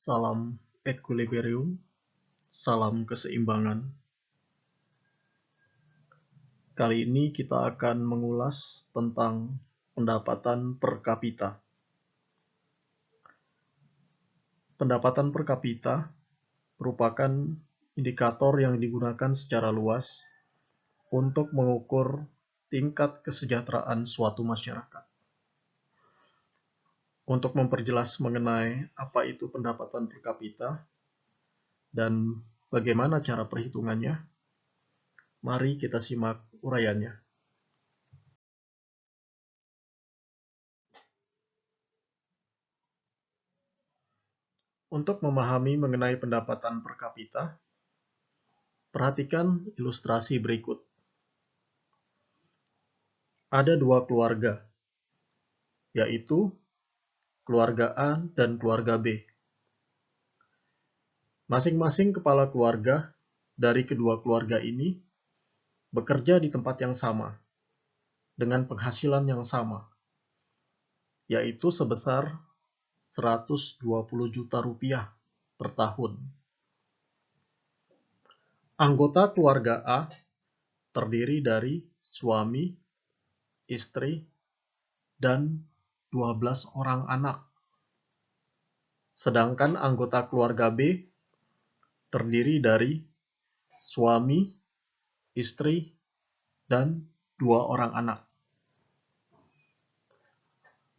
Salam equilibrium, salam keseimbangan. Kali ini kita akan mengulas tentang pendapatan per kapita. Pendapatan per kapita merupakan indikator yang digunakan secara luas untuk mengukur tingkat kesejahteraan suatu masyarakat. Untuk memperjelas mengenai apa itu pendapatan per kapita dan bagaimana cara perhitungannya, mari kita simak uraiannya. Untuk memahami mengenai pendapatan per kapita, perhatikan ilustrasi berikut. Ada dua keluarga, yaitu keluarga A dan keluarga B. Masing-masing kepala keluarga dari kedua keluarga ini bekerja di tempat yang sama, dengan penghasilan yang sama, yaitu sebesar 120 juta rupiah per tahun. Anggota keluarga A terdiri dari suami, istri, dan 12 orang anak. Sedangkan anggota keluarga B terdiri dari suami, istri, dan 2 orang anak.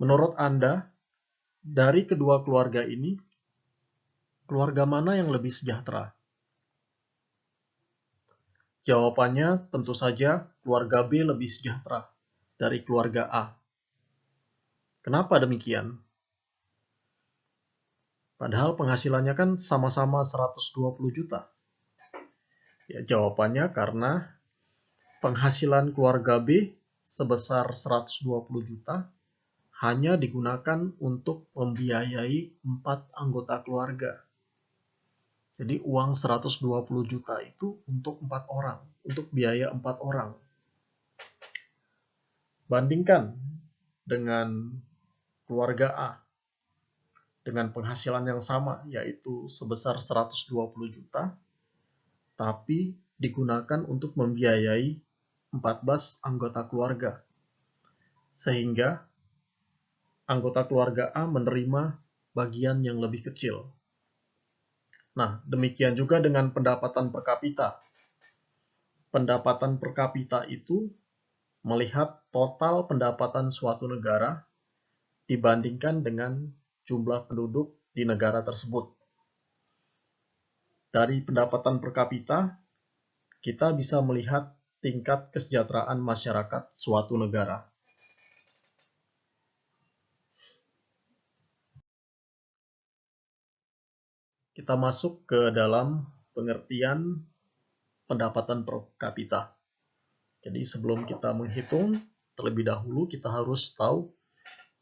Menurut Anda, dari kedua keluarga ini, keluarga mana yang lebih sejahtera? Jawabannya tentu saja keluarga B lebih sejahtera dari keluarga A. Kenapa demikian? Padahal penghasilannya kan sama-sama 120 juta. Ya, jawabannya karena penghasilan keluarga B sebesar 120 juta hanya digunakan untuk membiayai 4 anggota keluarga. Jadi uang 120 juta itu untuk 4 orang, untuk biaya 4 orang. Bandingkan dengan keluarga A dengan penghasilan yang sama, yaitu sebesar 120 juta, tapi digunakan untuk membiayai 14 anggota keluarga. Sehingga anggota keluarga A menerima bagian yang lebih kecil. Nah, demikian juga dengan pendapatan per kapita. Pendapatan per kapita itu melihat total pendapatan suatu negara dibandingkan dengan jumlah penduduk di negara tersebut. Dari pendapatan per kapita, kita bisa melihat tingkat kesejahteraan masyarakat suatu negara. Kita masuk ke dalam pengertian pendapatan per kapita. Jadi sebelum kita menghitung, terlebih dahulu kita harus tahu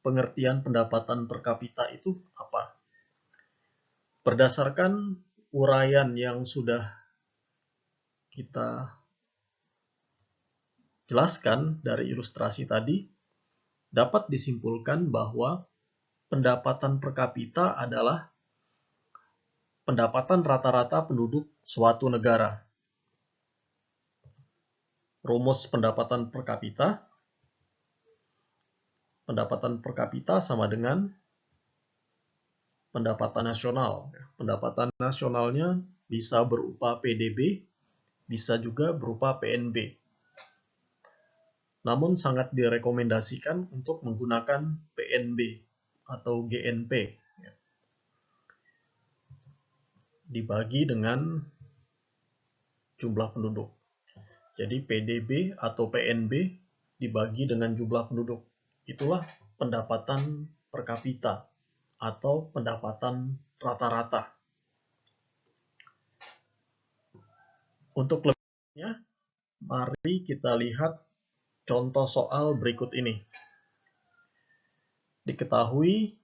pengertian pendapatan per kapita itu apa. Berdasarkan uraian yang sudah kita jelaskan dari ilustrasi tadi, dapat disimpulkan bahwa pendapatan per kapita adalah pendapatan rata-rata penduduk suatu negara. Rumus pendapatan per kapita. Pendapatan per kapita sama dengan pendapatan nasional. Pendapatan nasionalnya bisa berupa PDB, bisa juga berupa PNB. Namun sangat direkomendasikan untuk menggunakan PNB atau GNP. Dibagi dengan jumlah penduduk. Jadi PDB atau PNB dibagi dengan jumlah penduduk. Itulah pendapatan per kapita atau pendapatan rata-rata. Untuk lebihnya, mari kita lihat contoh soal berikut ini. Diketahui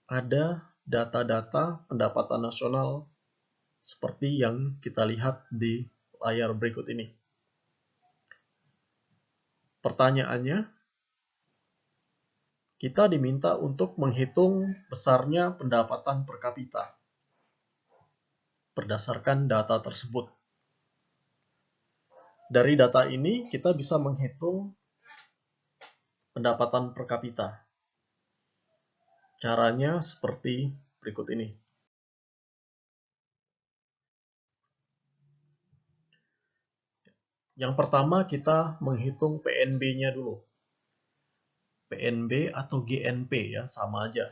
ada data-data pendapatan nasional seperti yang kita lihat di layar berikut ini. Pertanyaannya, kita diminta untuk menghitung besarnya pendapatan per kapita berdasarkan data tersebut. Dari data ini kita bisa menghitung pendapatan per kapita. Caranya seperti berikut ini. Yang pertama kita menghitung PNB-nya dulu. PNB atau GNP ya, sama aja.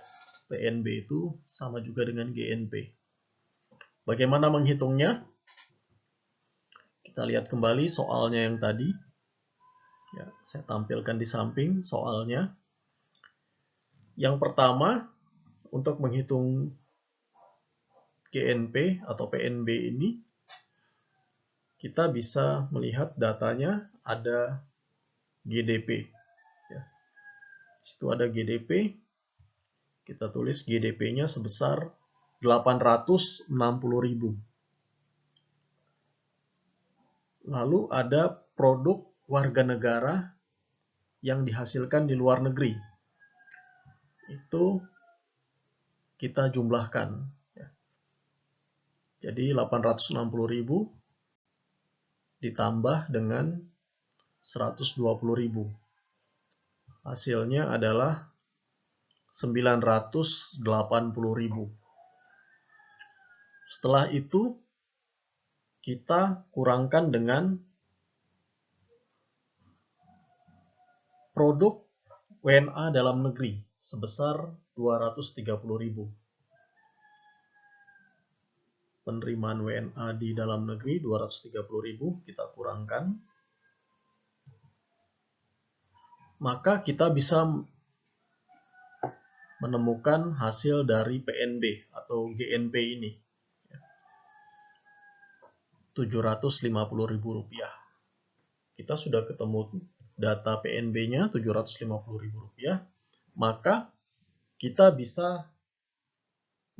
PNB itu sama juga dengan GNP. Bagaimana menghitungnya? Kita lihat kembali soalnya yang tadi. Ya, saya tampilkan di samping soalnya. Yang pertama, untuk menghitung GNP atau PNB ini, kita bisa melihat datanya ada GDP. Ya. Situ ada GDP. Kita tulis GDP-nya sebesar 860.000. Lalu ada produk warga negara yang dihasilkan di luar negeri. Itu kita jumlahkan. Jadi 860.000 ditambah dengan 120.000. Hasilnya adalah 980.000. Setelah itu kita kurangkan dengan produk WNA dalam negeri sebesar 230.000. Penerimaan WNA di dalam negeri 230.000 kita kurangkan. Maka kita bisa menemukan hasil dari PNB atau GNP ini. Rp750.000. Kita sudah ketemu data PNB-nya Rp750.000. Maka kita bisa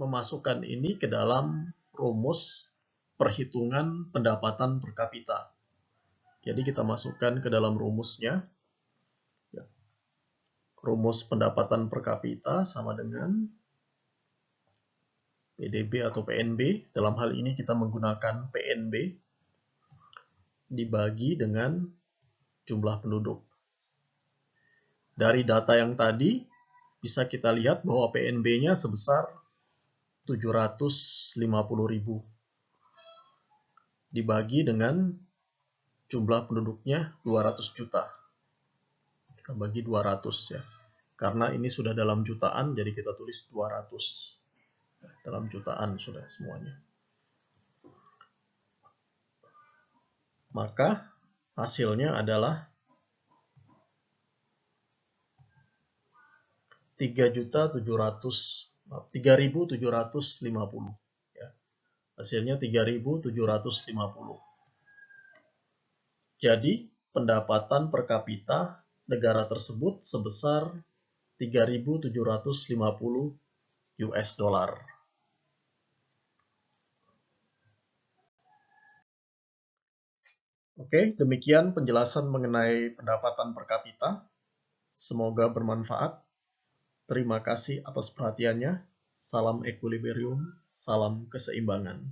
memasukkan ini ke dalam rumus perhitungan pendapatan per kapita. Jadi kita masukkan ke dalam rumusnya. Rumus pendapatan per kapita sama dengan PDB atau PNB. Dalam hal ini kita menggunakan PNB dibagi dengan jumlah penduduk. Dari data yang tadi bisa kita lihat bahwa PNB-nya sebesar 750.000 dibagi dengan jumlah penduduknya 200 juta. Kita bagi 200 ya. Karena ini sudah dalam jutaan, jadi kita tulis 200. Dalam jutaan sudah semuanya. Maka hasilnya adalah 3.750. Ya. Hasilnya 3.750. Jadi pendapatan per kapita negara tersebut sebesar 3.750 US dollar. Oke, demikian penjelasan mengenai pendapatan per kapita. Semoga bermanfaat. Terima kasih atas perhatiannya. Salam equilibrium, salam keseimbangan.